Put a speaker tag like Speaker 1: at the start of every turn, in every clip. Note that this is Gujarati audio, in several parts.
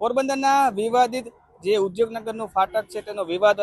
Speaker 1: પોરબંદરના વિવાદિત જે ઉદ્યોગનગરનું ફાટક છે તેનો વિવાદ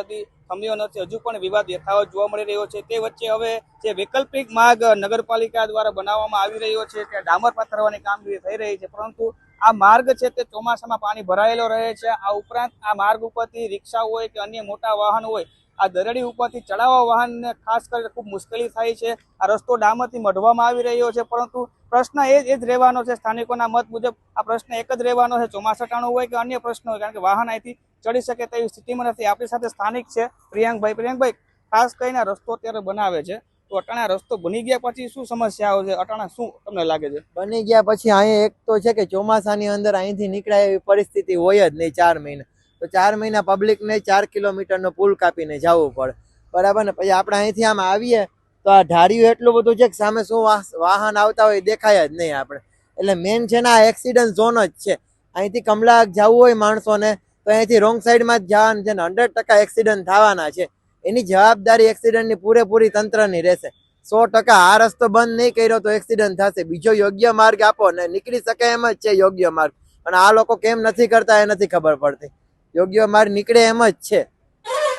Speaker 1: થમ્યો નથી, હજુ પણ વિવાદ યથાવત જોવા મળી રહ્યો છે. તે વચ્ચે હવે જે વૈકલ્પિક માર્ગ નગરપાલિકા દ્વારા બનાવવામાં આવી રહ્યો છે ત્યાં ડામર પાથરવાની કામગીરી થઈ રહી છે, પરંતુ આ માર્ગ છે તે ચોમાસામાં પાણી ભરાયેલો રહે છે. આ ઉપરાંત આ માર્ગ ઉપરથી રિક્ષા હોય કે અન્ય મોટા વાહન હોય, આ દરડી ઉપરથી ચડાવવા વાહનને ખાસ કરીને ખૂબ મુશ્કેલી થાય છે. આ રસ્તો ડામરથી મઢવામાં આવી રહ્યો છે, પરંતુ પ્રશ્ન એ જ રહેવાનો છે. સ્થાનિકોના મત મુજબ આ પ્રશ્ન એક જ રહેવાનો છે, ચોમાસા ટાણું હોય કે અન્ય પ્રશ્ન હોય, કારણ કે વાહન અહીંથી ચડી શકે તેવી સ્થિતિમાં નથી. આપણી સાથે સ્થાનિક છે પ્રિયાંકભાઈ, ખાસ કરીને રસ્તો અત્યારે બનાવે છે, તો અટાણા રસ્તો બની ગયા પછી શું સમસ્યાઓ છે? અટાણા શું તમને લાગે છે
Speaker 2: બની ગયા પછી? અહીંયા એક તો છે કે ચોમાસાની અંદર અહીંથી નીકળાય એવી પરિસ્થિતિ હોય જ નહીં 4 મહિના. તો 4 મહિના પબ્લિકને 4 કિલોમીટરનો પુલ કાપીને જવું પડે, બરાબર ને? પછી આપણે અહીંથી આમ આવીએ તો આ ઢાળિયું એટલું બધું છે કે સામે શું વાહન આવતા હોય દેખાય જ નહીં આપણે. એટલે મેન છે ને આ એક્સિડન્ટ ઝોન જ છે. અહીંથી કમલા જવું હોય માણસોને તો અહીંથી રોંગ સાઈડમાં જ જવાનું છે ને 100% એક્સિડન્ટ થવાના છે. એની જવાબદારી એક્સિડન્ટની પૂરેપૂરી તંત્રની રહેશે. 100% આ રસ્તો બંધ નહીં કર્યો તો એક્સિડન્ટ થશે. બીજો યોગ્ય માર્ગ આપો ને નીકળી શકે એમ જ છે યોગ્ય માર્ગ, અને આ લોકો કેમ નથી કરતા એ નથી ખબર પડતી. યોગ્ય માર્ગ નીકળે એમ જ છે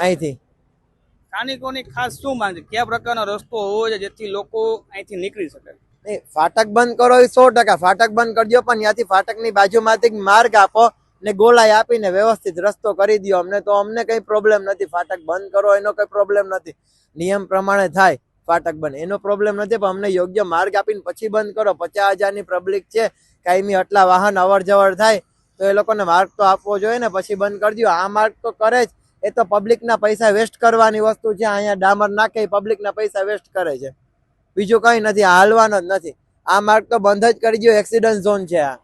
Speaker 2: અહીંથી.
Speaker 1: સ્થાનિકોની ખાસ શું માંગ છે? કયા પ્રકારનો રસ્તો હોવો છે જેથી લોકો અહીંથી નીકળી શકે?
Speaker 2: નહીં, ફાટક બંધ કરો એ 100%. ફાટક બંધ કરી દો, પણ ત્યાંથી ફાટકની બાજુમાંથી માર્ગ આપો ને ગોળાઈ આપીને વ્યવસ્થિત રસ્તો કરી દો અમને, તો અમને કઈ પ્રોબ્લેમ નથી. ફાટક બંધ કરો એનો કઈ પ્રોબ્લેમ નથી, નિયમ પ્રમાણે થાય ફાટક બંધ, એનો પ્રોબ્લેમ નથી. પણ અમને યોગ્ય માર્ગ આપીને પછી બંધ કરો. 50,000ની પબ્લિક છે, કાયમી આટલા વાહન અવર જવર થાય તો એ લોકોને માર્ગ તો આપવો જોઈએ ને, પછી બંધ કરી દો. આ માર્ગ તો કરે જ, એ તો પબ્લિકના પૈસા વેસ્ટ કરવાની વસ્તુ છે. અહીંયા ડામર નાખે પબ્લિકના પૈસા વેસ્ટ કરે છે, બીજું કઈ નથી. હાલવાનો જ નથી. આ માર્ગ તો બંધ જ કરી દો, એક્સિડન્ટ ઝોન છે આ.